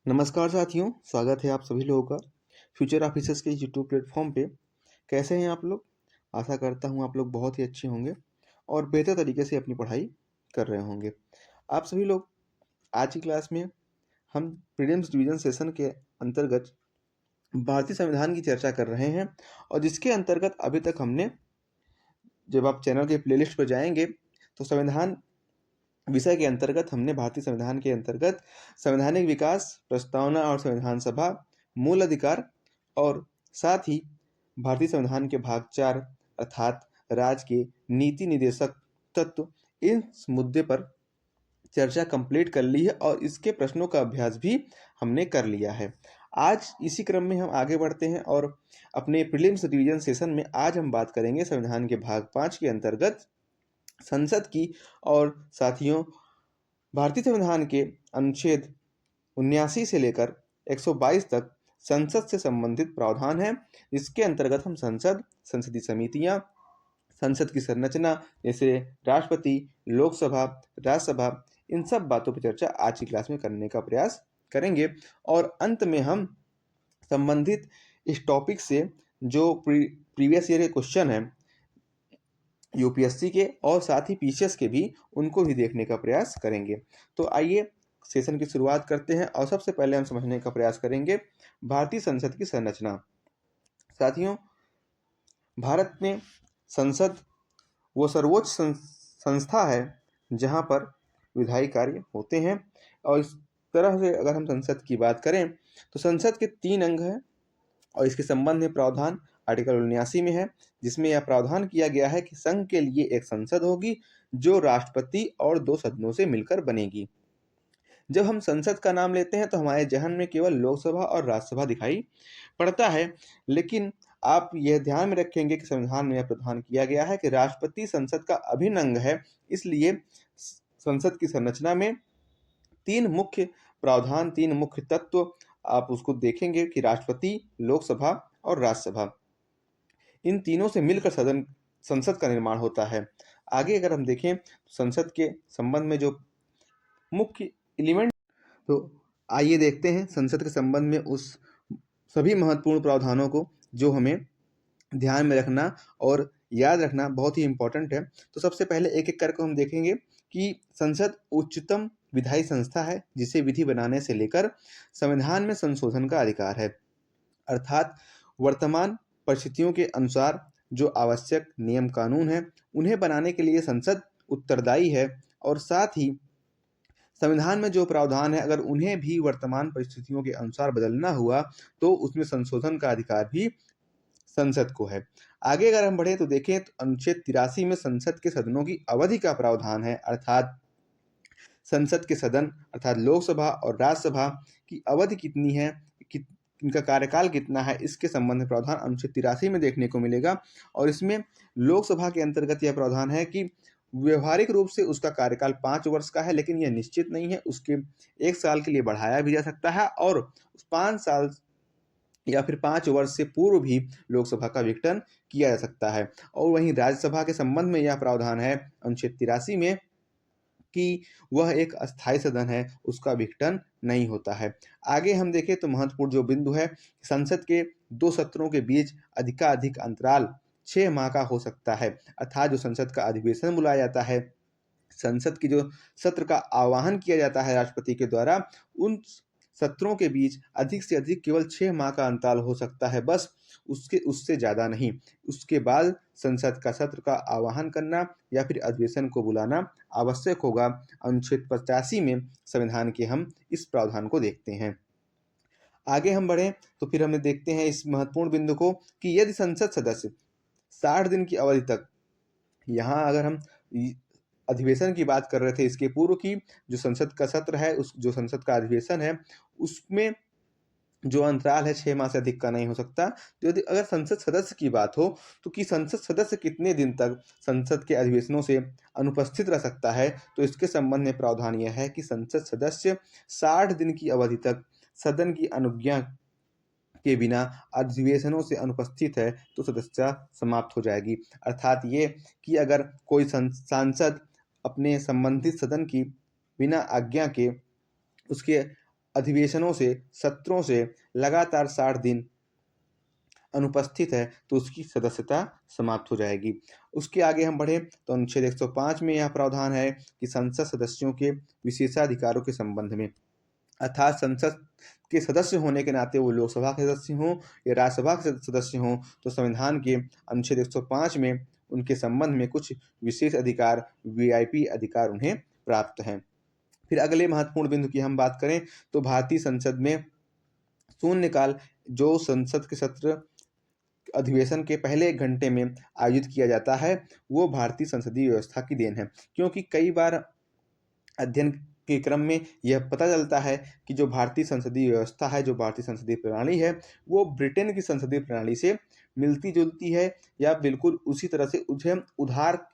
नमस्कार साथियों, स्वागत है आप सभी लोगों का फ्यूचर ऑफिसर्स के यूट्यूब प्लेटफॉर्म पे। कैसे हैं आप लोग? आशा करता हूँ आप लोग बहुत ही अच्छे होंगे और बेहतर तरीके से अपनी पढ़ाई कर रहे होंगे। आप सभी लोग आज की क्लास में हम प्रीलिम्स डिवीजन सेशन के अंतर्गत भारतीय संविधान की चर्चा कर रहे हैं और जिसके अंतर्गत अभी तक हमने, जब आप चैनल के प्लेलिस्ट पर जाएंगे तो संविधान विषय के अंतर्गत हमने भारतीय संविधान के अंतर्गत संवैधानिक विकास, प्रस्तावना और संविधान सभा, मूल अधिकार और साथ ही भारतीय संविधान के भाग 4 अर्थात राज्य के नीति निदेशक तत्व, इन मुद्दे पर चर्चा कंप्लीट कर ली है और इसके प्रश्नों का अभ्यास भी हमने कर लिया है। आज इसी क्रम में हम आगे बढ़ते हैं और अपने प्रीलिम्स रिवीजन सेशन में आज हम बात करेंगे संविधान के भाग 5 के अंतर्गत संसद की। और साथियों, भारतीय संविधान के अनुच्छेद 79 से लेकर 122 तक संसद से संबंधित प्रावधान है, जिसके अंतर्गत हम संसद, संसदीय समितियां, संसद की संरचना जैसे राष्ट्रपति, लोकसभा, राज्यसभा, इन सब बातों पर चर्चा आज की क्लास में करने का प्रयास करेंगे। और अंत में हम संबंधित इस टॉपिक से जो प्रीवियस ईयर के क्वेश्चन है यूपीएससी के और साथ ही पीसीएस के भी, उनको भी देखने का प्रयास करेंगे। तो आइए सेशन की शुरुआत करते हैं और सबसे पहले हम समझने का प्रयास करेंगे भारतीय संसद की संरचना। साथियों, भारत में संसद वो सर्वोच्च संस्था है जहां पर विधायी कार्य होते हैं। और इस तरह से अगर हम संसद की बात करें तो संसद के 3 अंग हैं और इसके संबंध में प्रावधान आर्टिकल 79 में है, जिसमें यह प्रावधान किया गया है कि संघ के लिए एक संसद होगी जो राष्ट्रपति और 2 सदनों से मिलकर बनेगी। जब हम संसद का नाम लेते हैं तो हमारे जहन में केवल लोकसभा और राज्यसभा दिखाई पड़ता है, लेकिन आप यह ध्यान में रखेंगे कि संविधान में यह प्रावधान किया गया है कि राष्ट्रपति संसद का अभिन्न अंग है। इसलिए संसद की संरचना में 3 मुख्य प्रावधान, 3 मुख्य तत्व आप उसको देखेंगे कि राष्ट्रपति, लोकसभा और राज्यसभा, इन तीनों से मिलकर संसद का निर्माण होता है। आगे अगर हम देखें तो संसद के संबंध में जो मुख्य एलिमेंट, तो आइए देखते हैं संसद के संबंध में उस सभी महत्वपूर्ण प्रावधानों को जो हमें ध्यान में रखना और याद रखना बहुत ही इम्पोर्टेंट है। तो सबसे पहले एक एक करके हम देखेंगे कि संसद उच्चतम विधायी संस्था है जिसे विधि बनाने से लेकर संविधान में संशोधन का अधिकार है। अर्थात वर्तमान परिस्थितियों के अनुसार जो आवश्यक नियम कानून है उन्हें बनाने के लिए संसद उत्तरदायी है और साथ ही संविधान में जो प्रावधान है अगर उन्हें भी वर्तमान परिस्थितियों के अनुसार बदलना हुआ तो उसमें संशोधन का अधिकार भी संसद को है। आगे अगर हम बढ़े तो देखें तो अनुच्छेद 83 में संसद के सदनों की अवधि का प्रावधान है। अर्थात संसद के सदन अर्थात लोकसभा और राज्यसभा की अवधि कितनी है, इनका कार्यकाल कितना है, इसके संबंध में प्रावधान अनुच्छेद 83 में देखने को मिलेगा। और इसमें लोकसभा के अंतर्गत यह प्रावधान है कि व्यवहारिक रूप से उसका कार्यकाल 5 वर्ष का है, लेकिन यह निश्चित नहीं है, उसके 1 साल के लिए बढ़ाया भी जा सकता है और उस 5 साल या फिर 5 वर्ष से पूर्व भी लोकसभा का विघटन किया जा सकता है। और वहीं राज्यसभा के संबंध में यह प्रावधान है अनुच्छेद 83 में कि वह एक अस्थायी सदन है, उसका विघटन नहीं होता है। आगे हम देखें तो महत्वपूर्ण जो बिंदु है, संसद के 2 सत्रों के बीच अधिकाधिक अंतराल 6 माह का हो सकता है। अर्थात जो संसद का अधिवेशन बुलाया जाता है, संसद की जो सत्र का आह्वान किया जाता है राष्ट्रपति के द्वारा, उन सत्रों के बीच अधिक से अधिक केवल 6 माह का अंतराल हो सकता है, बस उससे ज़्यादा नहीं। उसके बाद संसद का सत्र का आह्वान करना या फिर अधिवेशन को बुलाना आवश्यक होगा। अनुच्छेद 85 में संविधान के हम इस प्रावधान को देखते हैं। आगे हम बढ़ें तो फिर हमें देखते हैं इस महत्वपूर्ण बिंदु को कि यदि संसद सदस्य 60 दिन की अवधि तक, यहाँ अगर हम अधिवेशन की बात कर रहे थे, इसके पूर्व की जो संसद का सत्र है, उस जो संसद का अधिवेशन है, उसमें जो अंतराल है 6 माह से अधिक का नहीं हो सकता। तो यदि अगर संसद सदस्य की बात हो तो कि संसद सदस्य कितने दिन तक संसद के अधिवेशनों से अनुपस्थित रह सकता है, तो इसके संबंध में प्रावधान यह है कि संसद सदस्य 60 दिन की अवधि तक सदन की अनुज्ञा के बिना अधिवेशनों से अनुपस्थित है तो सदस्यता समाप्त हो जाएगी। अर्थात ये कि अगर कोई सांसद अपने संबंधित सदन की बिना आज्ञा के उसके अधिवेशनों से, सत्रों से लगातार 60 दिन अनुपस्थित है तो उसकी सदस्यता समाप्त हो जाएगी। उसके आगे हम बढ़े तो अनुच्छेद 105 में यह प्रावधान है कि संसद सदस्यों के विशेषाधिकारों के संबंध में, अर्थात संसद के सदस्य होने के नाते वो लोकसभा के सदस्य हों या राज्यसभा के सदस्य हों, तो संविधान के अनुच्छेद 105 में उनके संबंध में कुछ विशेष अधिकार, वीआईपी अधिकार उन्हें प्राप्त हैं। फिर अगले महत्वपूर्ण बिंदु की हम बात करें तो भारतीय संसद में शून्यकाल, जो संसद के सत्र अधिवेशन के पहले 1 घंटे में आयोजित किया जाता है, वो भारतीय संसदीय व्यवस्था की देन है। क्योंकि कई बार अध्ययन के क्रम में यह पता चलता है कि जो भारतीय संसदीय व्यवस्था है, जो भारतीय संसदीय प्रणाली है, वो ब्रिटेन की संसदीय प्रणाली से मिलती-जुलती है या बिल्कुल उसी तरह से उसे उधार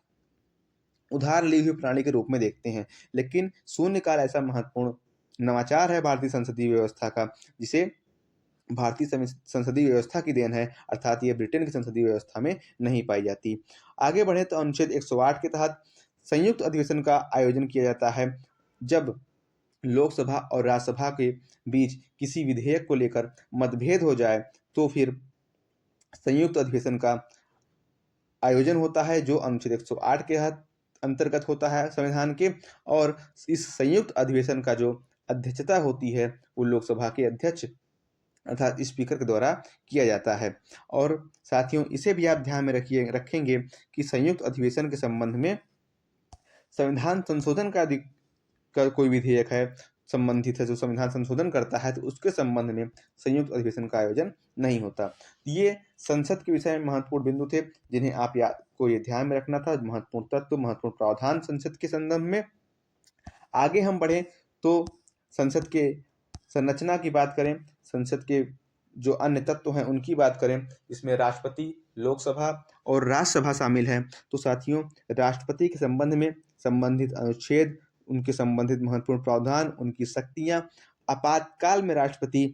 ली हुई प्रणाली के रूप में देखते हैं। लेकिन शून्यकाल ऐसा महत्वपूर्ण नवाचार है भारतीय संसदीय व्यवस्था का, जिसे भारतीय संसदीय व्यवस्था की देन है, अर्थात ये ब्रिटेन की संसदीय व्यवस्था में नहीं पाई जाती। आगे बढ़े तो अनुच्छेद 108 के तहत संयुक्त अधिवेशन का आयोजन किया जाता है। जब लोकसभा और राज्यसभा के बीच किसी विधेयक को लेकर मतभेद हो जाए तो फिर संयुक्त अधिवेशन का आयोजन होता है, जो अनुच्छेद 108 के अंतर्गत होता है संविधान के। और इस संयुक्त अधिवेशन का जो अध्यक्षता होती है वो लोकसभा के अध्यक्ष अर्थात स्पीकर के द्वारा किया जाता है। और साथियों, इसे भी आप ध्यान में रखेंगे कि संयुक्त अधिवेशन के संबंध में संविधान संशोधन का कोई विधेयक है, संबंधित है, जो संविधान संशोधन करता है, तो उसके संबंध में संयुक्त अधिवेशन का आयोजन नहीं होता। ये संसद के विषय में महत्वपूर्ण बिंदु थे जिन्हें आपको ये ध्यान में रखना था, महत्वपूर्ण तत्व, महत्वपूर्ण प्रावधान संसद के संदर्भ में। आगे हम बढ़े तो संसद के संरचना की बात करें, संसद के जो अन्य तत्व हैं उनकी बात करें, इसमें राष्ट्रपति, लोकसभा और राज्यसभा शामिल है। तो साथियों, राष्ट्रपति के संबंध में संबंधित अनुच्छेद, उनके संबंधित महत्वपूर्ण प्रावधान, उनकी शक्तियां, आपातकाल में राष्ट्रपति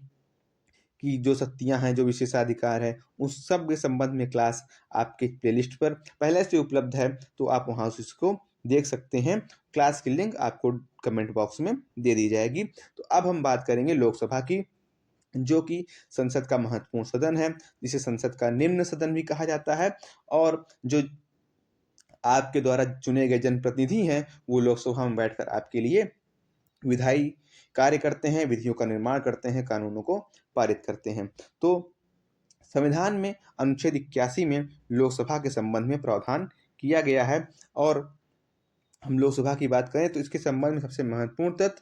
की जो शक्तियां हैं, जो विशेषाधिकार है, उस सब के संबंध में क्लास आपके प्लेलिस्ट पर पहले से उपलब्ध है, तो आप वहां से इसको देख सकते हैं। क्लास की लिंक आपको कमेंट बॉक्स में दे दी जाएगी। तो अब हम बात करेंगे लोकसभा की, जो कि संसद का महत्वपूर्ण सदन है, जिसे संसद का निम्न सदन भी कहा जाता है। और जो आपके द्वारा चुने गए जनप्रतिनिधि हैं, वो लोकसभा में बैठकर आपके लिए विधायी कार्य करते हैं, विधियों का निर्माण करते हैं, कानूनों को पारित करते हैं। तो संविधान में अनुच्छेद 81 में लोकसभा के संबंध में प्रावधान किया गया है। और हम लोकसभा की बात करें तो इसके संबंध में सबसे महत्वपूर्ण तथ्य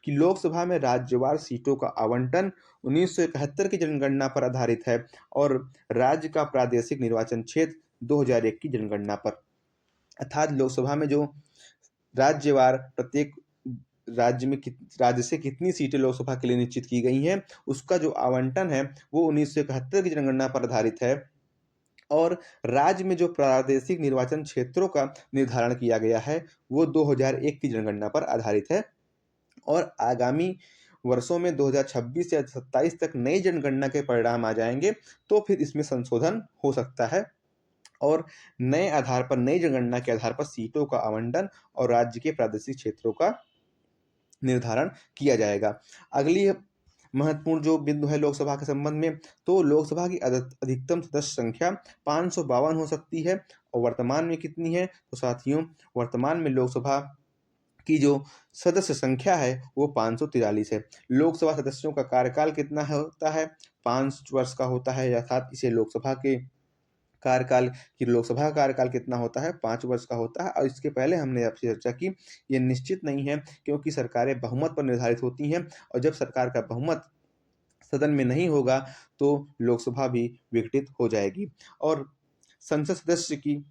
कि लोकसभा में राज्यवार सीटों का आवंटन 1971 की जनगणना पर आधारित है और राज्य का प्रादेशिक निर्वाचन क्षेत्र 2001 की जनगणना पर। अर्थात लोकसभा में जो राज्यवार प्रत्येक राज्य से कितनी सीटें लोकसभा के लिए निश्चित की गई हैं, उसका जो आवंटन है वो 1971 की जनगणना पर आधारित है। और राज्य में जो प्रादेशिक निर्वाचन क्षेत्रों का निर्धारण किया गया है वो 2001 की जनगणना पर आधारित है। और आगामी वर्षों में 2026 या 27 तक नई जनगणना के परिणाम आ जाएंगे, तो फिर इसमें संशोधन हो सकता है और नए आधार पर, नई जनगणना के आधार पर सीटों का आवंटन और राज्य के प्रादेशिक क्षेत्रों का निर्धारण किया जाएगा। अगली महत्वपूर्ण जो बिंदु है लोकसभा के संबंध में, तो लोकसभा की अधिकतम सदस्य संख्या 552 हो सकती है। और वर्तमान में कितनी है? तो साथियों, वर्तमान में लोकसभा की जो सदस्य संख्या है वो 543 है। लोकसभा सदस्यों का कार्यकाल कितना होता है? 5 वर्ष का होता है, अर्थात इसे लोकसभा का कार्यकाल कितना होता है? 5 वर्ष का होता है। और इसके पहले हमने आपसे चर्चा की, ये निश्चित नहीं है, क्योंकि सरकारें बहुमत पर निर्धारित होती हैं और जब सरकार का बहुमत सदन में नहीं होगा तो लोकसभा भी विघटित हो जाएगी। और संसद सदस्य की,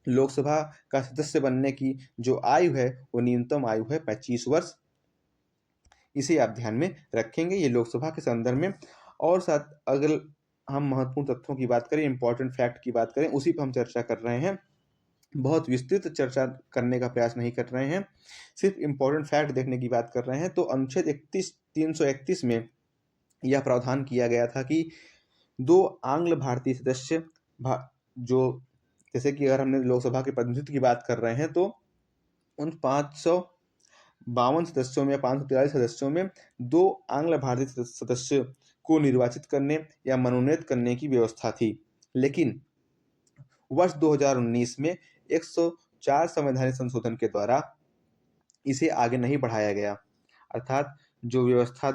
लोकसभा का सदस्य बनने की जो आयु है वो न्यूनतम आयु है 25 वर्ष। इसे आप ध्यान में रखेंगे, ये लोकसभा के संदर्भ में। और साथ अगर हम महत्वपूर्ण तथ्यों की बात करें, इंपॉर्टेंट फैक्ट की बात करें, उसी पर हम चर्चा कर रहे हैं, बहुत विस्तृत चर्चा करने का प्रयास नहीं कर रहे हैं, सिर्फ इंपॉर्टेंट फैक्ट देखने की बात कर रहे हैं। तो अनुच्छेद 331 में यह प्रावधान किया गया था कि 2 आंग्ल भारतीय सदस्य जो, जैसे कि अगर हमने लोकसभा के प्रतिनिधित्व की बात कर रहे हैं, तो उन 52 सदस्यों में या 543 सदस्यों में 2 आंग्ल भारतीय सदस्य को निर्वाचित करने या मनोनीत करने की व्यवस्था थी। लेकिन वर्ष 2019 में 104 संवैधानिक संशोधन के द्वारा इसे आगे नहीं बढ़ाया गया। अर्थात जो व्यवस्था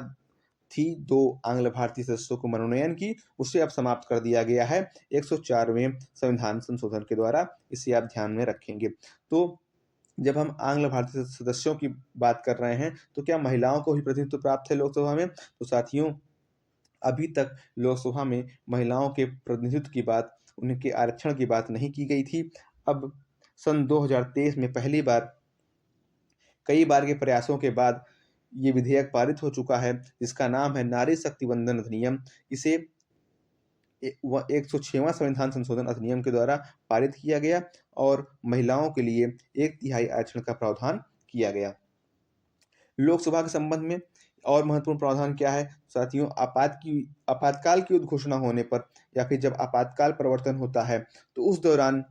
थी 2 आंग्ल भारतीय सदस्यों को मनोनयन की, उसे अब समाप्त कर दिया गया है 104वें संविधान संशोधन के द्वारा। इसे आप ध्यान में रखेंगे। तो जब हम आंग्ल भारतीय सदस्यों की बात कर रहे हैं, तो क्या महिलाओं को भी प्रतिनिधित्व प्राप्त है लोकसभा में? तो साथियों, अभी तक लोकसभा में महिलाओं के प्रतिनिधित्व की बात, उनके आरक्षण की बात नहीं की गई थी। अब सन 2023 में पहली बार, कई बार के प्रयासों के बाद ये विधेयक पारित हो चुका है, जिसका नाम है नारी शक्ति वंदन अधिनियम। इसे 106वां संविधान संशोधन अधिनियम के द्वारा पारित किया गया और महिलाओं के लिए 1/3 आरक्षण का प्रावधान किया गया। लोकसभा के संबंध में और महत्वपूर्ण प्रावधान क्या है साथियों? आपातकाल की उद्घोषणा होने पर या फिर जब आपातकाल प्रवर्तन होता है, तो उस दौरान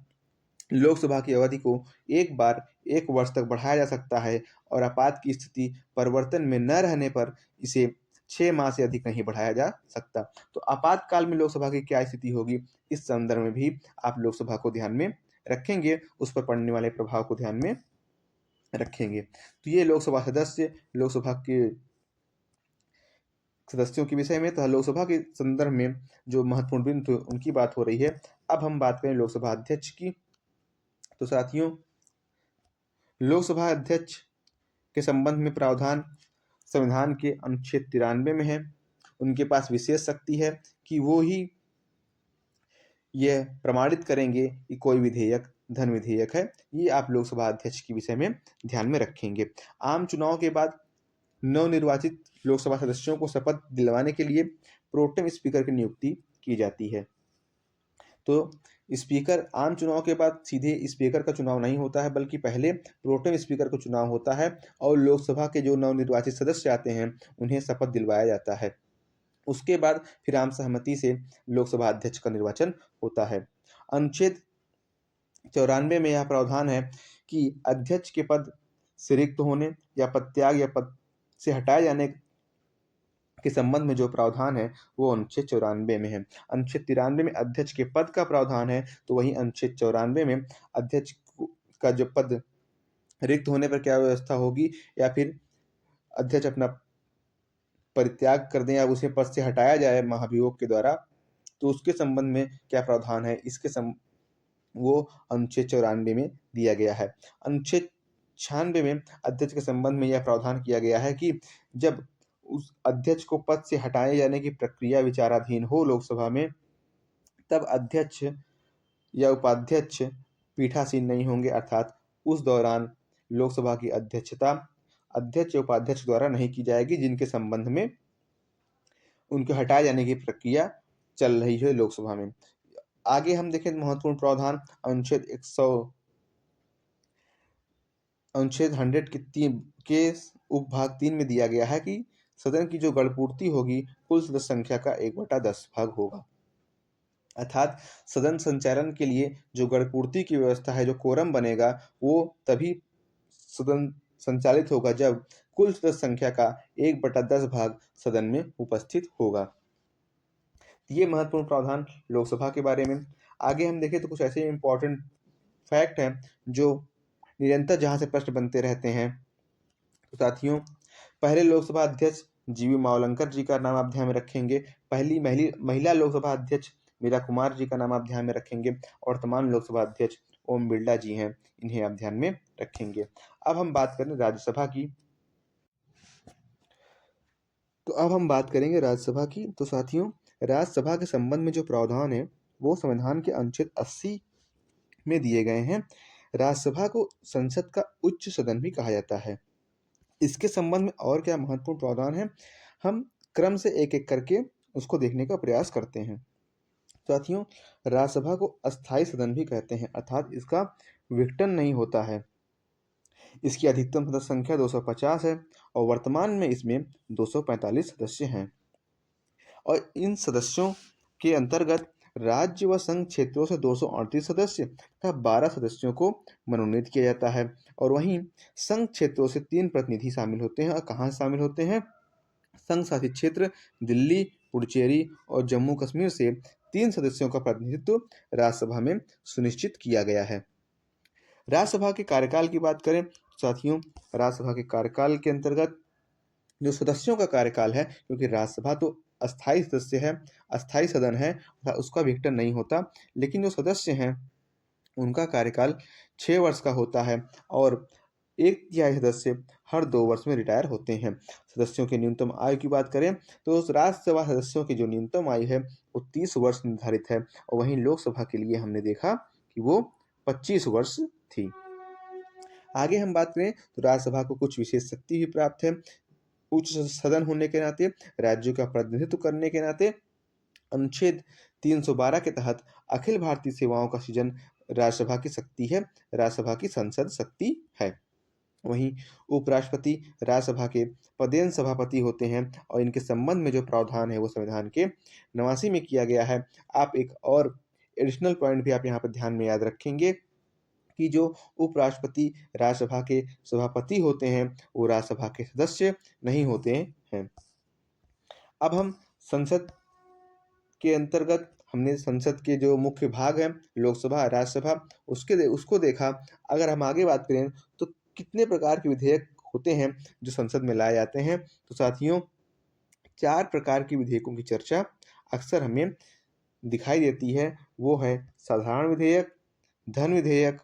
लोकसभा की अवधि को एक बार 1 वर्ष तक बढ़ाया जा सकता है और आपात की स्थिति परिवर्तन में न रहने पर इसे 6 माह से अधिक नहीं बढ़ाया जा सकता। तो आपातकाल में लोकसभा की क्या स्थिति होगी, इस संदर्भ में भी आप लोकसभा को ध्यान में रखेंगे, उस पर पड़ने वाले प्रभाव को ध्यान में रखेंगे। तो ये लोकसभा सदस्य, लोकसभा के सदस्यों के विषय में, तथा लोकसभा के संदर्भ में जो महत्वपूर्ण बिंदु उनकी बात हो रही है। अब हम बात करें लोकसभा अध्यक्ष की। तो साथियों, लोकसभा अध्यक्ष के संबंध में प्रावधान संविधान के अनुच्छेद 93 में है। उनके पास विशेष शक्ति है कि वो ही यह प्रमाणित करेंगे कि कोई विधेयक धन विधेयक है। ये आप लोकसभा अध्यक्ष के विषय में ध्यान में रखेंगे। आम चुनाव के बाद नवनिर्वाचित लोकसभा सदस्यों को शपथ दिलवाने के लिए प्रोटेम स्पीकर की नियुक्ति की जाती है। तो स्पीकर, आम चुनाव के बाद सीधे स्पीकर का चुनाव नहीं होता है, बल्कि पहले प्रोटेम स्पीकर का चुनाव होता है और लोकसभा के जो नवनिर्वाचित सदस्य आते हैं उन्हें शपथ दिलवाया जाता है। उसके बाद फिर आम सहमति से लोकसभा अध्यक्ष का निर्वाचन होता है। अनुच्छेद 94 में यह प्रावधान है कि अध्यक्ष के पद से रिक्त होने या पदत्याग या पद से हटाए जाने के संबंध में जो प्रावधान है वो अनुच्छेद 94 में है। अनुच्छेद 93 में अध्यक्ष के पद का प्रावधान है, तो वहीं अनुच्छेद 94 में अध्यक्ष का जो पद रिक्त होने पर क्या व्यवस्था होगी, या फिर अध्यक्ष अपना परित्याग कर दें या उसे पद से हटाया जाए महाभियोग के द्वारा, तो उसके संबंध में क्या प्रावधान है, वो अनुच्छेद 94 में दिया गया है। अनुच्छेद 96 में अध्यक्ष के संबंध में यह प्रावधान किया गया है कि जब उस अध्यक्ष को पद से हटाए जाने की प्रक्रिया विचाराधीन हो लोकसभा में, तब अध्यक्ष या उपाध्यक्ष पीठासीन नहीं होंगे। अर्थात उस दौरान लोकसभा की अध्यक्षता अध्यक्ष या उपाध्यक्ष द्वारा नहीं की जाएगी, जिनके संबंध में उनके हटाए जाने की प्रक्रिया चल रही है लोकसभा में। आगे हम देखें महत्वपूर्ण प्रावधान अनुच्छेद 100 के उपभाग 3 में दिया गया है कि सदन की जो गणपूर्ति होगी कुल सदस्य संख्या का 1/10 भाग होगा। अर्थात सदन संचालन के लिए जो गणपूर्ति की व्यवस्था है, जो कोरम बनेगा, वो तभी सदन संचालित होगा जब कुल सदस्य संख्या का 1/10 भाग सदन में उपस्थित होगा। ये महत्वपूर्ण प्रावधान लोकसभा के बारे में। आगे हम देखें तो कुछ ऐसे इंपॉर्टेंट फैक्ट हैं जो निरंतर जहाँ से प्रश्न बनते रहते हैं। तो साथियों, पहले लोकसभा अध्यक्ष जीवी मावलंकर जी का नाम आप ध्यान में रखेंगे। पहली महिला लोकसभा अध्यक्ष मीरा कुमार जी का नाम आप ध्यान में रखेंगे और वर्तमान लोकसभा अध्यक्ष ओम बिरला जी हैं, इन्हें आप ध्यान में रखेंगे। अब हम बात करें राज्यसभा की। तो अब हम बात करेंगे राज्यसभा की। तो साथियों, राज्यसभा के संबंध में जो प्रावधान है वो संविधान के अनुच्छेद 80 में दिए गए हैं। राज्यसभा को संसद का उच्च सदन भी कहा जाता है। इसके संबंध में और क्या महत्वपूर्ण प्रावधान है, हम क्रम से एक एक करके उसको देखने का प्रयास करते हैं। साथियों, राज्यसभा को अस्थायी सदन भी कहते हैं, अर्थात इसका विघटन नहीं होता है। इसकी अधिकतम सदस्य संख्या 250 है और वर्तमान में इसमें 245 सदस्य हैं और इन सदस्यों के अंतर्गत राज्य व संघ क्षेत्रों से 238 सदस्य तथा 12 सदस्यों को मनोनीत किया जाता है और वहीं संघ क्षेत्रों से 3 प्रतिनिधि शामिल होते हैं। और कहाँ से शामिल होते हैं? संघ शासित क्षेत्र दिल्ली, पुडुचेरी और जम्मू कश्मीर से 3 सदस्यों का प्रतिनिधित्व राज्यसभा में सुनिश्चित किया गया है। राज्यसभा के कार्यकाल की बात करें तो साथियों, राज्यसभा के कार्यकाल के अंतर्गत जो सदस्यों का कार्यकाल है, क्योंकि राज्यसभा तो अस्थायी सदस्य है, अस्थायी सदन है, उसका विघटन नहीं होता, लेकिन जो सदस्य हैं उनका कार्यकाल 6 वर्ष का होता है और 1/3 सदस्य हर 2 वर्ष में रिटायर होते हैं। सदस्यों की न्यूनतम आयु की बात करें तो उस राज्यसभा सदस्यों की जो न्यूनतम आयु है वो 30 वर्ष निर्धारित है और वहीं लोकसभा के लिए हमने देखा कि वो 25 वर्ष थी। आगे हम बात करें तो राज्यसभा को कुछ विशेष शक्ति भी प्राप्त है। उच्च सदन होने के नाते, राज्यों का प्रतिनिधित्व करने के नाते अनुच्छेद 312 के तहत अखिल भारतीय सेवाओं का सृजन राज्यसभा की शक्ति है, राज्यसभा की संसद शक्ति है। वहीं उपराष्ट्रपति राज्यसभा के पदेन सभापति होते हैं और इनके संबंध में जो प्रावधान है वो संविधान के 89 में किया गया है। आप एक और एडिशनल पॉइंट भी आप यहाँ पर ध्यान में याद रखेंगे कि जो उपराष्ट्रपति राज्यसभा के सभापति होते हैं वो राज्यसभा के सदस्य नहीं होते हैं। अब हम संसद के अंतर्गत हमने संसद के जो मुख्य भाग हैं लोकसभा, राज्यसभा, उसको देखा। अगर हम आगे बात करें तो कितने प्रकार के विधेयक होते हैं जो संसद में लाए जाते हैं, तो साथियों 4 प्रकार के विधेयकों की चर्चा अक्सर हमें दिखाई देती है। वो है साधारण विधेयक, धन विधेयक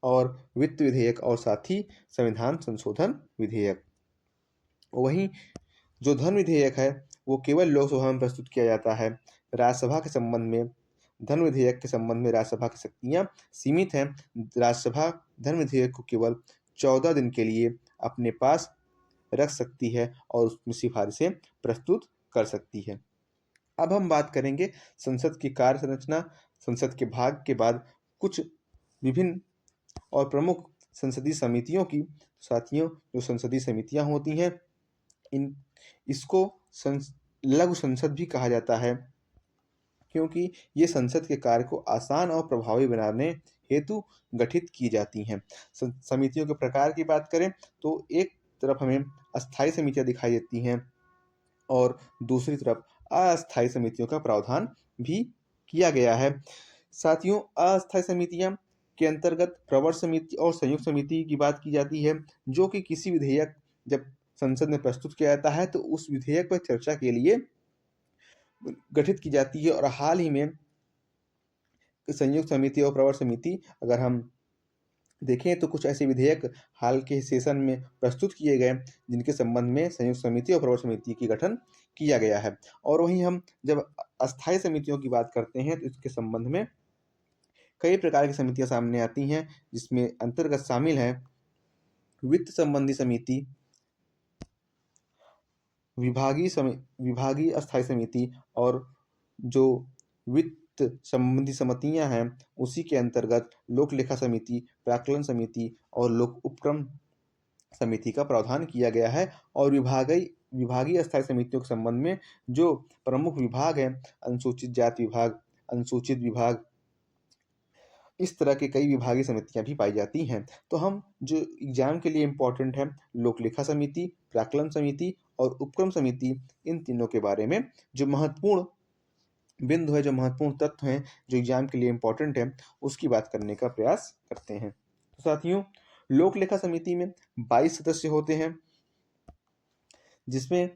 और वित्त विधेयक और साथ ही संविधान संशोधन विधेयक। वहीं जो धन विधेयक है वो केवल लोकसभा में प्रस्तुत किया जाता है। राज्यसभा के संबंध में धन विधेयक के संबंध में राज्यसभा की शक्तियां सीमित हैं। राज्यसभा धन विधेयक को केवल 14 दिन के लिए अपने पास रख सकती है और उसमें सिफारिशें प्रस्तुत कर सकती है। अब हम बात करेंगे संसद की कार्य संरचना, संसद के भाग के बाद कुछ विभिन्न और प्रमुख संसदीय समितियों की। साथियों जो संसदीय समितियां होती हैं इसको लघु संसद भी कहा जाता है, क्योंकि ये संसद के कार्य को आसान और प्रभावी बनाने हेतु गठित की जाती हैं। समितियों के प्रकार की बात करें तो एक तरफ हमें अस्थायी समितियां दिखाई देती हैं और दूसरी तरफ अस्थायी समितियों का प्रावधान भी किया गया है। साथियों अस्थायी समितियां के अंतर्गत प्रवर समिति और संयुक्त समिति की बात की जाती है, जो कि किसी विधेयक जब संसद में प्रस्तुत किया जाता है तो उस विधेयक पर चर्चा के लिए गठित की जाती है। और हाल ही में संयुक्त समिति और प्रवर समिति अगर हम देखें तो कुछ ऐसे विधेयक हाल के सेशन में प्रस्तुत किए गए जिनके संबंध में संयुक्त समिति और प्रवर समिति की गठन किया गया है। और वहीं हम जब अस्थायी समितियों की बात करते हैं तो इसके संबंध में कई प्रकार की समितियां सामने आती हैं, जिसमें अंतर्गत शामिल है वित्त संबंधी समिति, विभागीय अस्थायी समिति और जो वित्त संबंधी समितियां हैं उसी के अंतर्गत लोक लेखा समिति, प्राक्कलन समिति और लोक उपक्रम समिति का प्रावधान किया गया है। और विभागीय अस्थायी समितियों के संबंध में जो प्रमुख विभाग हैं अनुसूचित जाति विभाग, अनुसूचित विभाग, इस तरह के कई विभागीय समितियां भी पाई जाती हैं। तो हम जो एग्जाम के लिए इम्पोर्टेंट है लोक लेखा समिति, प्राक्कलन समिति और उपक्रम समिति, इन तीनों के बारे में जो महत्वपूर्ण बिंदु है, जो महत्वपूर्ण तत्व हैं जो एग्जाम के लिए इम्पोर्टेंट है उसकी बात करने का प्रयास करते हैं। तो साथियों लोक लेखा समिति में 22 सदस्य होते हैं, जिसमें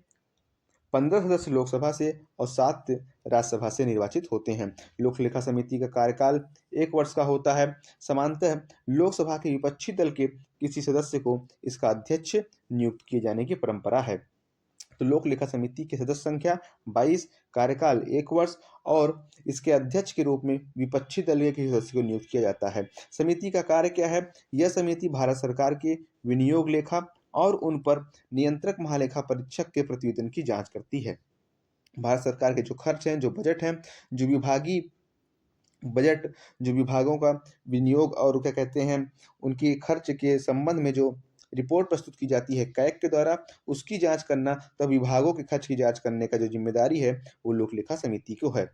15 सदस्य लोकसभा से और 7 राज्यसभा से निर्वाचित होते हैं। लोक लेखा समिति का कार्यकाल 1 वर्ष का होता है। सामान्यतः लोकसभा के विपक्षी दल के किसी सदस्य को इसका अध्यक्ष नियुक्त किए जाने की परंपरा है। तो लोक लेखा समिति की सदस्य संख्या 22, कार्यकाल 1 वर्ष और इसके अध्यक्ष के रूप में विपक्षी दल के किसी सदस्य को नियुक्त किया जाता है। समिति का कार्य क्या है? यह समिति भारत सरकार के विनियोग लेखा और उन पर नियंत्रक महालेखा परीक्षक के प्रतिवेदन की जांच करती है। भारत सरकार के जो खर्च हैं, जो बजट हैं, जो विभागीय बजट, जो विभागों का विनियोग और क्या कहते हैं उनकी खर्च के संबंध में जो रिपोर्ट प्रस्तुत की जाती है कैग के द्वारा, उसकी जांच करना, तब विभागों के खर्च की जांच करने का जो जिम्मेदारी है वो लोक लेखा समिति को है।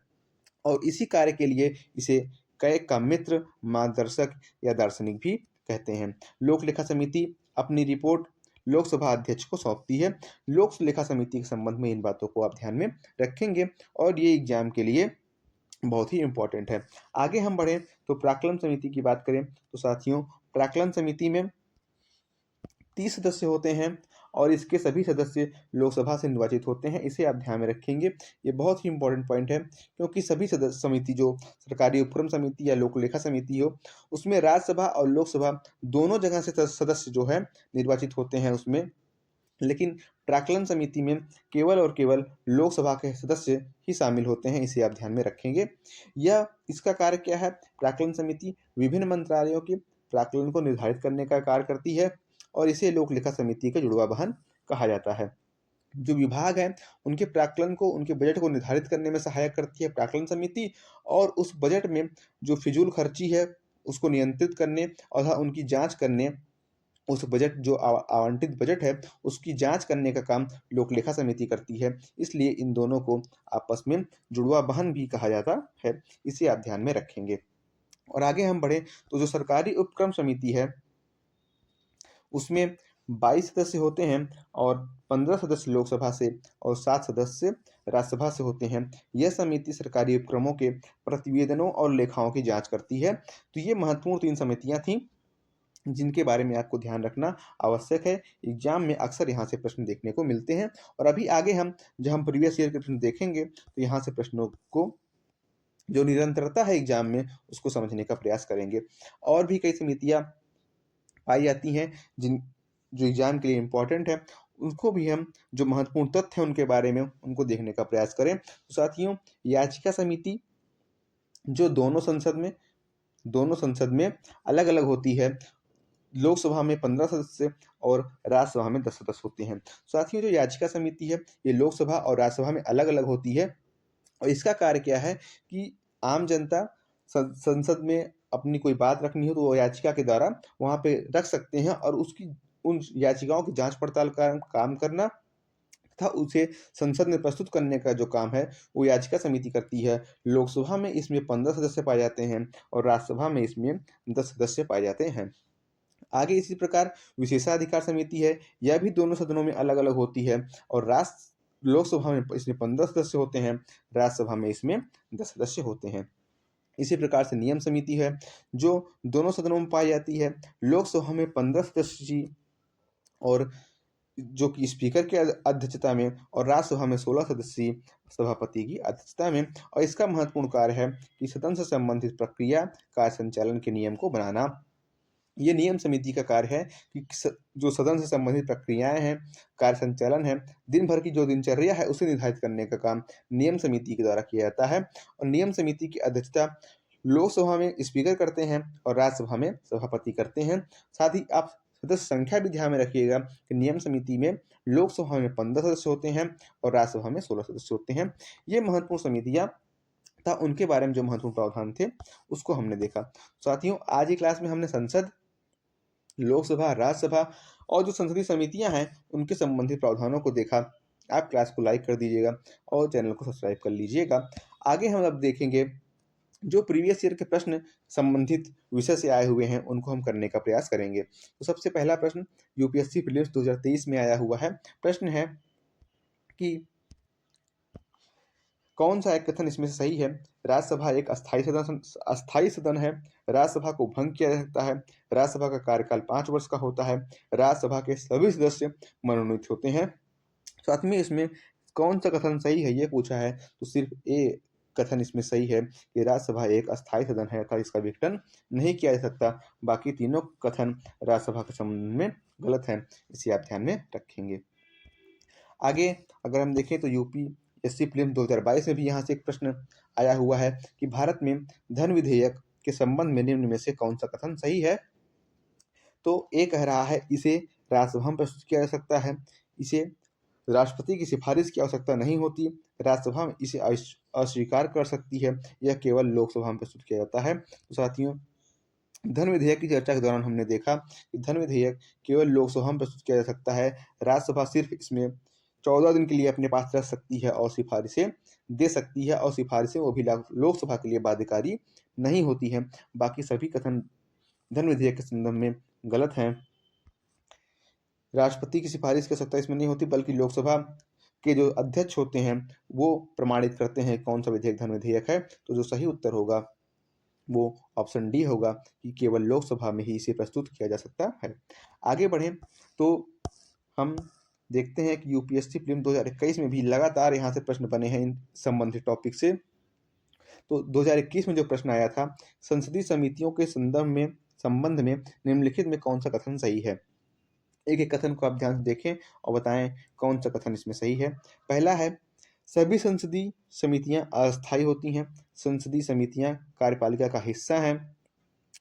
और इसी कार्य के लिए इसे कैग का मित्र, मार्गदर्शक या दार्शनिक भी कहते हैं। लोक लेखा समिति अपनी रिपोर्ट लोकसभा अध्यक्ष को सौंपती है। लोक लेखा समिति के संबंध में इन बातों को आप ध्यान में रखेंगे और ये एग्जाम के लिए बहुत ही इंपॉर्टेंट है। आगे हम बढ़े तो प्राक्कलन समिति की बात करें तो साथियों, प्राक्कलन समिति में 30 सदस्य होते हैं और इसके सभी सदस्य लोकसभा से निर्वाचित होते हैं। इसे आप ध्यान में रखेंगे, ये बहुत ही इंपॉर्टेंट पॉइंट है, क्योंकि सभी सदस्य समिति जो सरकारी उपक्रम समिति या लोक लेखा समिति हो, उसमें राज्यसभा और लोकसभा दोनों जगह से सदस्य जो है निर्वाचित होते हैं उसमें। लेकिन प्राक्कलन समिति में केवल और केवल लोकसभा के सदस्य ही शामिल होते हैं, इसे आप ध्यान में रखेंगे। यह इसका कार्य क्या है? प्राक्कलन समिति विभिन्न मंत्रालयों के प्राक्कलन को निर्धारित करने का कार्य करती है और इसे लोक लेखा समिति का जुड़वा वाहन कहा जाता है। जो विभाग हैं उनके प्राक्कलन को, उनके बजट को निर्धारित करने में सहायक करती है प्राक्कलन समिति, और उस बजट में जो फिजूल खर्ची है उसको नियंत्रित करने और उनकी जांच करने, उस बजट जो आवंटित बजट है उसकी जांच करने का काम लोक लेखा समिति करती है। इसलिए इन दोनों को आपस में जुड़वा बहन भी कहा जाता है, इसे आप ध्यान में रखेंगे। और आगे हम बढ़े तो जो सरकारी उपक्रम समिति है उसमें 22 सदस्य होते हैं और 15 सदस्य लोकसभा से और 7 सदस्य राज्यसभा से होते हैं। यह समिति सरकारी उपक्रमों के प्रतिवेदनों और लेखाओं की जांच करती है। तो ये महत्वपूर्ण 3 समितियां थीं जिनके बारे में आपको ध्यान रखना आवश्यक है। एग्जाम में अक्सर यहाँ से प्रश्न देखने को मिलते हैं। और अभी आगे हम जब हम प्रीवियस ईयर के प्रश्न देखेंगे तो यहाँ से प्रश्नों को जो निरंतरता है एग्जाम में उसको समझने का प्रयास करेंगे। और भी कई समितियां पाई जाती हैं जो एग्जाम के लिए इम्पोर्टेंट है, उनको भी हम जो महत्वपूर्ण तथ्य हैं उनके बारे में उनको देखने का प्रयास करें। तो साथियों, याचिका समिति जो दोनों संसद में अलग अलग होती है, लोकसभा में 15 सदस्य और राज्यसभा में 10 सदस्य होते हैं। साथियों, जो याचिका समिति है ये लोकसभा और राज्यसभा में अलग अलग होती है और इसका कार्य क्या है कि आम जनता संसद में अपनी कोई बात रखनी हो तो वो याचिका के द्वारा वहां पे रख सकते हैं और उसकी उन याचिकाओं की जांच पड़ताल का काम करना तथा उसे संसद में प्रस्तुत करने का जो काम है वो याचिका समिति करती है। लोकसभा में इसमें 15 सदस्य पाए जाते हैं और राज्यसभा में इसमें 10 सदस्य पाए जाते हैं। आगे इसी प्रकार विशेषाधिकार समिति है, यह भी दोनों सदनों में अलग अलग होती है और लोकसभा में इसमें 15 सदस्य होते हैं, राज्यसभा में इसमें 10 सदस्य होते हैं। इसी प्रकार से नियम समिति है जो दोनों सदनों में पाई जाती है, लोकसभा में 15 सदस्य और जो कि स्पीकर की अध्यक्षता में और राज्यसभा में 16 सदस्यीय सभापति की अध्यक्षता में। और इसका महत्वपूर्ण कार्य है कि सदन से संबंधित प्रक्रिया कार्य संचालन के नियम को बनाना। ये नियम समिति का कार्य है कि जो सदन से संबंधित प्रक्रियाएं हैं, कार्य संचालन है, दिन भर की जो दिनचर्या है उसे निर्धारित करने का काम नियम समिति के द्वारा किया जाता है। और नियम समिति की अध्यक्षता लोकसभा में स्पीकर करते हैं और राज्यसभा में सभापति करते हैं। साथ ही आप सदस्य संख्या भी ध्यान में रखिएगा कि नियम समिति में लोकसभा में 15 सदस्य होते हैं और राज्यसभा में 16 सदस्य होते हैं। ये महत्वपूर्ण समितियां था, उनके बारे में जो महत्वपूर्ण प्रावधान थे उसको हमने देखा। साथियों, आज की क्लास में हमने संसद, लोकसभा, राज्यसभा और जो संसदीय समितियां हैं उनके संबंधित प्रावधानों को देखा। आप क्लास को लाइक कर दीजिएगा और चैनल को सब्सक्राइब कर लीजिएगा। आगे हम अब देखेंगे जो प्रीवियस ईयर के प्रश्न संबंधित विषय से आए हुए हैं उनको हम करने का प्रयास करेंगे। तो सबसे पहला प्रश्न यूपीएससी प्रीलिम्स 2023 में आया हुआ है। प्रश्न है कि कौन सा एक कथन इसमें से सही है? राज्यसभा एक अस्थायी सदन है, राज्यसभा को भंग किया जा सकता है, राज्यसभा का कार्यकाल 5 वर्ष का होता है, राज्यसभा के सभी सदस्य मनोनीत होते हैं। साथ में इसमें कौन सा कथन सही है ये पूछा है, तो सिर्फ ए कथन इसमें सही है कि राज्यसभा एक अस्थायी सदन है अर्थात इसका विघटन नहीं किया जा सकता। बाकी तीनों कथन राज्यसभा के संबंध में गलत हैं, इसे आप ध्यान में रखेंगे। आगे अगर हम देखें तो यूपीएससी प्रीलिम्स 2022 में भी यहाँ से एक प्रश्न आया हुआ है कि भारत में धन विधेयक के संबंध में निम्न में से कौन सा कथन सही है? तो ए कह रहा है इसे राज्यसभा में प्रस्तुत किया जा सकता है, इसे राष्ट्रपति की सिफारिश की आवश्यकता नहीं होती, राज्यसभा में इसे अस्वीकार कर सकती है, यह केवल लोकसभा में प्रस्तुत किया जाता है। तो साथियों, धन विधेयक की चर्चा के दौरान हमने देखा कि धन विधेयक केवल लोकसभा में प्रस्तुत किया जा सकता है, राज्यसभा सिर्फ इसमें 14 दिन के लिए अपने पास रख सकती है और सिफारिशें दे सकती है, और सिफारिशें वो भी लोकसभा के लिए बाध्यकारी नहीं होती हैं। बाकी सभी कथन धन विधेयक के संदर्भ में गलत हैं। राष्ट्रपति की सिफारिश की आवश्यकता इसमें नहीं होती, बल्कि लोकसभा के जो अध्यक्ष होते हैं वो प्रमाणित करते हैं कौन सा विधेयक धन विधेयक है। तो जो सही उत्तर होगा वो ऑप्शन डी होगा कि केवल लोकसभा में ही इसे प्रस्तुत किया जा सकता है। आगे बढ़ें तो हम देखते हैं कि यूपीएससी प्रीलिम 2021 में भी लगातार यहाँ से प्रश्न बने हैं इन संबंधित टॉपिक से। तो 2021 में जो प्रश्न आया था, संसदीय समितियों के संबंध में निम्नलिखित में कौन सा कथन सही है। एक एक कथन को आप ध्यान से देखें और बताएं कौन सा कथन इसमें सही है। पहला है, सभी संसदीय समितियां अस्थायी होती हैं। संसदीय समितियां कार्यपालिका का हिस्सा हैं।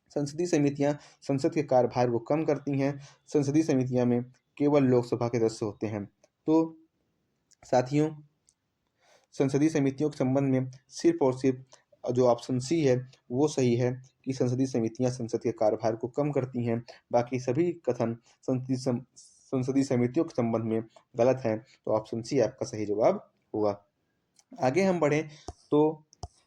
संसदीय समितियां संसद के कार्यभार को कम करती हैं। संसदीय समितियां में केवल लोकसभा के सदस्य होते हैं। तो साथियों, संसदीय समितियों के संबंध में सिर्फ और सिर्फ जो ऑप्शन सी है वो सही है कि संसदीय समितियां संसद के कार्यभार को कम करती हैं। बाकी सभी कथन संसदीय समितियों के संबंध में गलत हैं। तो ऑप्शन सी आपका सही जवाब होगा। आगे हम बढ़ें तो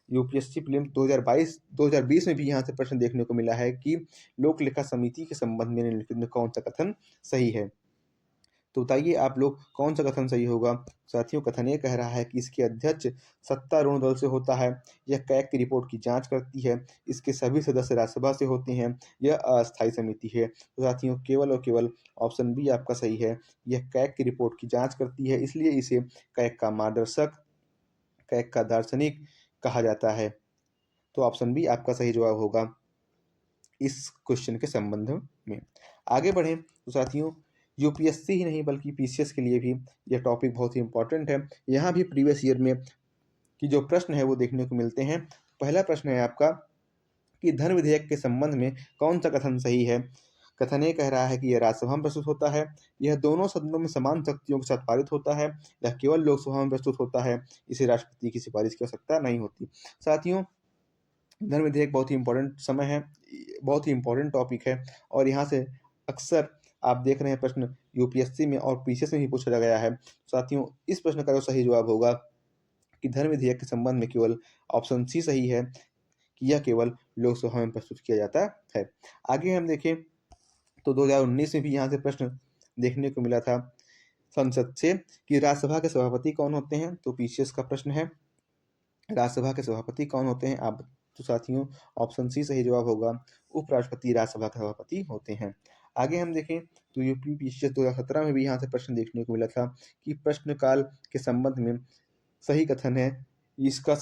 यूपीएससी प्रीलिम 2020 में भी यहाँ से प्रश्न देखने को मिला है कि लोक लेखा समिति के संबंध में निम्नलिखित में कौन सा कथन सही है। तो बताइए आप लोग कौन सा कथन सही होगा। साथियों, कथन ये कह रहा है कि इसके अध्यक्ष सत्तारूढ़ दल से होता है। यह कैग की रिपोर्ट की जांच करती है। इसके सभी सदस्य राज्यसभा से होते हैं। यह अस्थायी समिति है। तो साथियों, केवल और केवल ऑप्शन बी आपका सही है। यह कैग की रिपोर्ट की जांच करती है, इसलिए इसे कैग का मार्गदर्शक, कैग का दार्शनिक कहा जाता है। तो ऑप्शन बी आपका सही जवाब होगा इस क्वेश्चन के संबंध में। आगे बढ़ें तो साथियों, यूपीएससी ही नहीं बल्कि पीसीएस के लिए भी यह टॉपिक बहुत ही इंपॉर्टेंट है। यहाँ भी प्रीवियस ईयर में की जो प्रश्न है वो देखने को मिलते हैं। पहला प्रश्न है आपका कि धन विधेयक के संबंध में कौन सा कथन सही है। कथन ये कह रहा है कि यह राज्यसभा में प्रस्तुत होता है। यह दोनों सदनों में समान शक्तियों के साथ पारित होता है। यह केवल लोकसभा में प्रस्तुत होता है। इसे राष्ट्रपति की सिफारिश की आवश्यकता नहीं होती। साथियों, धन विधेयक बहुत ही इंपॉर्टेंट समय है, बहुत ही इंपॉर्टेंट टॉपिक है, और यहाँ से अक्सर आप देख रहे हैं प्रश्न यूपीएससी में और पीसीएस में भी पूछा गया है। साथियों, इस प्रश्न का जो सही जवाब होगा कि धन विधेयक के संबंध में केवल ऑप्शन सी सही है कि यह केवल लोकसभा में प्रस्तुत किया जाता है। आगे हम देखें तो 2019 में भी यहाँ से प्रश्न देखने को मिला था संसद से कि राज्यसभा के सभापति कौन होते हैं। तो पीसीएस का प्रश्न है, राज्यसभा के सभापति कौन होते हैं आप। तो साथियों, ऑप्शन सी सही जवाब होगा, उपराष्ट्रपति राज्यसभा के सभापति होते हैं। आगे हम देखें तो यूपी पीसीएस 2017 में भी यहाँ से प्रश्न देखने को मिला था कि प्रश्नकाल के संबंध में सही कथन है, इसका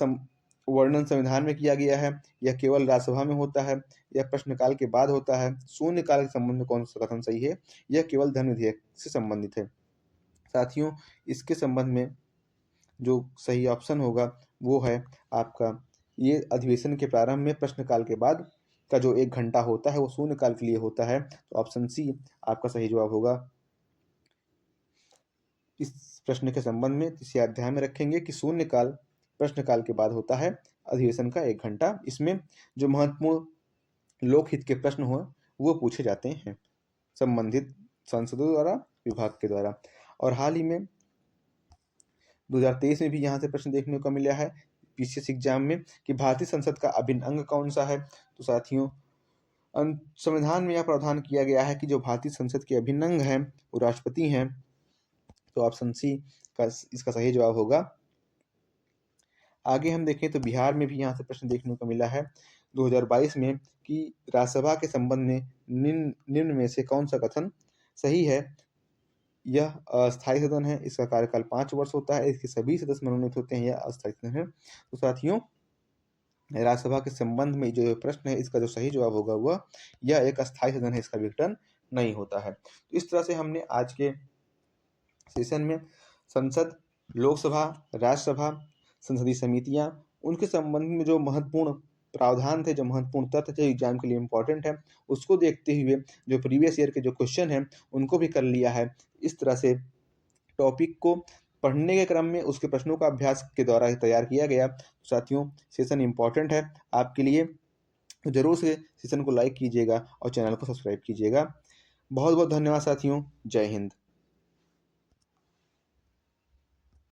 वर्णन संविधान में किया गया है। यह केवल राज्यसभा में होता है। यह प्रश्नकाल के बाद होता है। शून्यकाल के संबंध में कौन सा कथन सही है। यह केवल धन विधेयक से संबंधित है। साथियों, इसके संबंध में जो सही ऑप्शन होगा वो है आपका, ये अधिवेशन के प्रारंभ में प्रश्नकाल के बाद का जो 1 घंटा होता है वो शून्यकाल के लिए होता है। तो ऑप्शन सी आपका सही जवाब होगा इस प्रश्न के संबंध में। इसे आप ध्यान में रखेंगे कि शून्यकाल प्रश्नकाल के बाद होता है, अधिवेशन का 1 घंटा। इसमें जो महत्वपूर्ण लोकहित के प्रश्न हो वो पूछे जाते हैं संबंधित सांसदों द्वारा, विभाग के द्वारा। और हाल ही में 2023 में भी यहाँ से प्रश्न देखने को मिला है पीसीएस एग्जाम में कि भारतीय संसद का अभिन्न अंग कौन सा है। तो साथियों, संविधान में यह प्रावधान किया गया है कि जो भारतीय संसद के अभिन्न अंग हैं वो राष्ट्रपति हैं। तो ऑप्शन सी का इसका सही जवाब होगा। आगे हम देखें तो बिहार में भी यहाँ से प्रश्न देखने को मिला है 2022 में कि राज्यसभा के संबंध में निम्न में से कौन सा कथन सही है। यह अस्थायी सदन है। इसका कार्यकाल 5 वर्ष होता है। इसके सभी सदस्य मनोनीत होते हैं। यह अस्थायी सदन है। तो साथियों, राज्यसभा के संबंध में जो प्रश्न है इसका जो सही जवाब होगा वह यह एक अस्थायी सदन है, इसका विघटन नहीं होता है। तो इस तरह से हमने आज के सेशन में संसद, लोकसभा, राज्यसभा, संसदीय समितियां, उनके संबंध में जो महत्वपूर्ण प्रावधान थे, जो महत्वपूर्ण तथ्य थे एग्जाम के लिए इंपॉर्टेंट है, उसको देखते हुए जो प्रीवियस ईयर के जो क्वेश्चन हैं उनको भी कर लिया है। इस तरह से टॉपिक को पढ़ने के क्रम में उसके प्रश्नों का अभ्यास के द्वारा तैयार किया गया। साथियों, सेशन इंपॉर्टेंट है आपके लिए, तो जरूर से सेशन को लाइक कीजिएगा और चैनल को सब्सक्राइब कीजिएगा। बहुत बहुत धन्यवाद साथियों। जय हिंद।